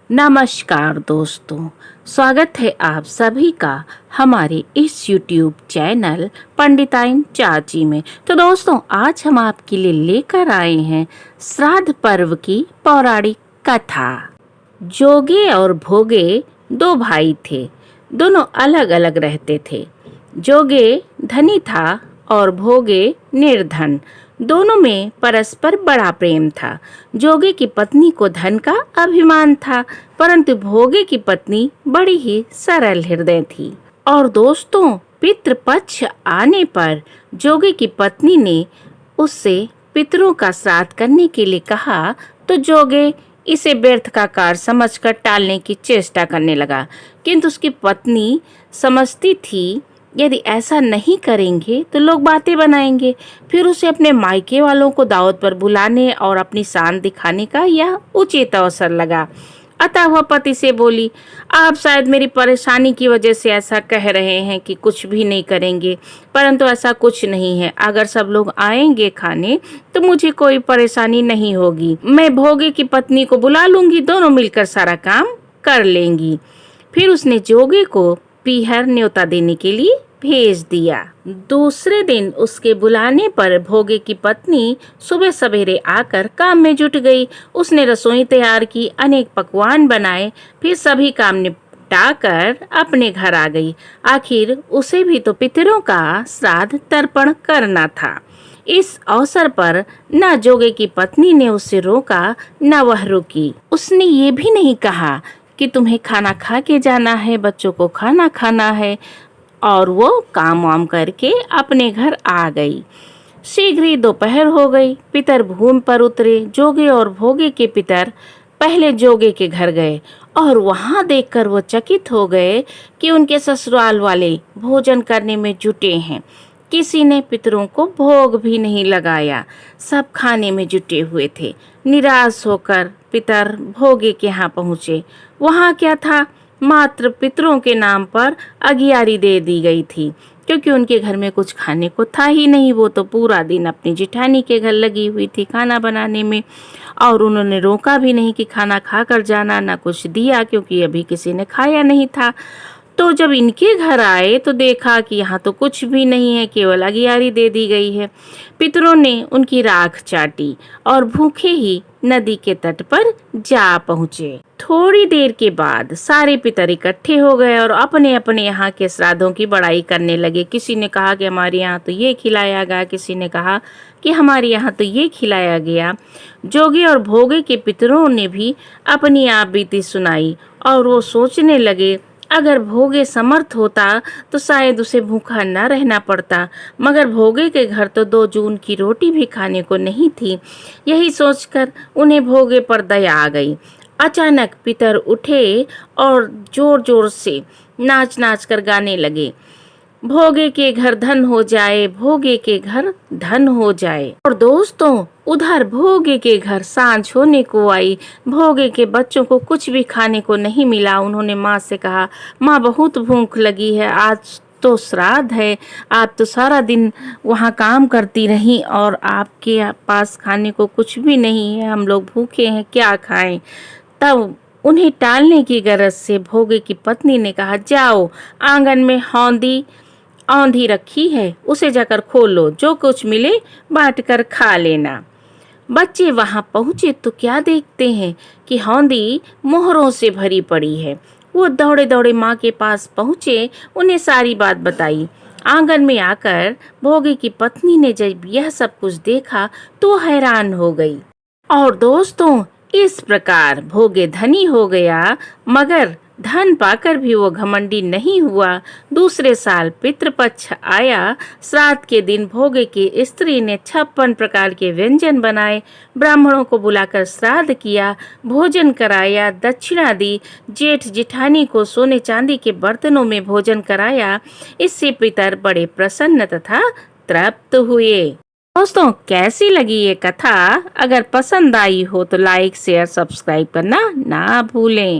नमस्कार दोस्तों, स्वागत है आप सभी का हमारे इस YouTube चैनल पंडिताइन चाची में। तो दोस्तों, आज हम आपके लिए लेकर आए हैं श्राद्ध पर्व की पौराणिक कथा। जोगे और भोगे दो भाई थे। दोनों अलग अलग रहते थे। जोगे धनी था और भोगे निर्धन। दोनों में परस्पर बड़ा प्रेम था। जोगे की पत्नी को धन का अभिमान था, परंतु भोगे की पत्नी बड़ी ही सरल हृदय थी। और दोस्तों, पितृपक्ष आने पर जोगे की पत्नी ने उससे पितरों का श्राद्ध करने के लिए कहा, तो जोगे इसे व्यर्थ का कार्य समझकर टालने की चेष्टा करने लगा। किंतु उसकी पत्नी समझती थी, यदि ऐसा नहीं करेंगे तो लोग बातें बनाएंगे। फिर उसे अपने मायके वालों को दावत पर बुलाने और अपनी शान दिखाने का यह उचित अवसर लगा। अतः वह पति से बोली, आप शायद मेरी परेशानी की वजह से ऐसा कह रहे हैं कि कुछ भी नहीं करेंगे, परंतु ऐसा कुछ नहीं है। अगर सब लोग आएंगे खाने तो मुझे कोई परेशानी नहीं होगी। मैं भोगे की पत्नी को बुला लूंगी, दोनों मिलकर सारा काम कर लेंगी। फिर उसने जोगे को पीहर न्योता देने के लिए भेज दिया। दूसरे दिन उसके बुलाने पर भोगे की पत्नी सुबह सवेरे आकर काम में जुट गई। उसने रसोई तैयार की, अनेक पकवान बनाए, फिर सभी काम निपटाकर अपने घर आ गई। आखिर उसे भी तो पितरों का श्राद्ध तर्पण करना था। इस अवसर पर न जोगे की पत्नी ने उसे रोका, न वह रुकी। उसने ये भी नहीं कहा कि तुम्हें खाना खा के जाना है, बच्चों को खाना खाना है, और वो काम वाम करके अपने घर आ गई। शीघ्र ही दोपहर हो गई। पितर भूमि पर उतरे। जोगे और भोगे के पितर पहले जोगे के घर गए और वहां देखकर वो चकित हो गए कि उनके ससुराल वाले भोजन करने में जुटे हैं। किसी ने पितरों को भोग भी नहीं लगाया, सब खाने में जुटे हुए थे। निराश होकर पितर भोगे के यहाँ पहुँचे। वहाँ क्या था, मात्र पितरों के नाम पर अगियारी दे दी गई थी, क्योंकि उनके घर में कुछ खाने को था ही नहीं। वो तो पूरा दिन अपनी जिठानी के घर लगी हुई थी खाना बनाने में, और उन्होंने रोका भी नहीं कि खाना खा कर जाना, ना कुछ दिया, क्योंकि अभी किसी ने खाया नहीं था। तो जब इनके घर आए तो देखा कि यहाँ तो कुछ भी नहीं है, केवल अगियारी दे दी गई है। पितरों ने उनकी राख चाटी और भूखे ही नदी के तट पर जा पहुँचे। थोड़ी देर के बाद सारे पितर इकट्ठे हो गए और अपने अपने यहाँ के श्राद्धों की बड़ाई करने लगे। किसी ने कहा कि हमारे यहाँ तो ये खिलाया गया, किसी ने कहा कि हमारे यहाँ तो ये खिलाया गया। जोगे और भोगे के पितरों ने भी अपनी आप बीती सुनाई और वो सोचने लगे, अगर भोगे समर्थ होता तो शायद उसे भूखा न रहना पड़ता, मगर भोगे के घर तो 2 जून की रोटी भी खाने को नहीं थी। यही सोचकर उन्हें भोगे पर दया आ गई। अचानक पितर उठे और जोर जोर से नाच नाच कर गाने लगे, भोगे के घर धन हो जाए, भोगे के घर धन हो जाए। और दोस्तों, उधर भोगे के घर सांझ होने को आई। भोगे के बच्चों को कुछ भी खाने को नहीं मिला। उन्होंने माँ से कहा, माँ बहुत भूख लगी है, आज तो श्राद्ध है, आप तो सारा दिन वहाँ काम करती रही और आपके पास खाने को कुछ भी नहीं है, हम लोग भूखे हैं, क्या खाएं। तब उन्हें टालने की गरज से भोगे की पत्नी ने कहा, जाओ, आंगन में औंधी रखी है, उसे जाकर खोलो, जो कुछ मिले बांट कर खा लेना। बच्चे वहां पहुंचे तो क्या देखते हैं कि हौंदी मोहरों से भरी पड़ी है। वो दौड़े दौड़े माँ के पास पहुंचे, उन्हें सारी बात बताई। आंगन में आकर भोगे की पत्नी ने जब यह सब कुछ देखा तो हैरान हो गई। और दोस्तों, इस प्रकार भोगे धनी हो गया, मगर धन पाकर भी वो घमंडी नहीं हुआ। दूसरे साल पितृपक्ष आया। श्राद्ध के दिन भोगे की स्त्री ने 56 प्रकार के व्यंजन बनाए, ब्राह्मणों को बुलाकर श्राद्ध किया, भोजन कराया, दक्षिणा दी। जेठ जिठानी को सोने चांदी के बर्तनों में भोजन कराया। इससे पितर बड़े प्रसन्न तथा तृप्त हुए। दोस्तों, कैसी लगी ये कथा? अगर पसंद आई हो तो लाइक, शेयर, सब्सक्राइब करना ना भूलें।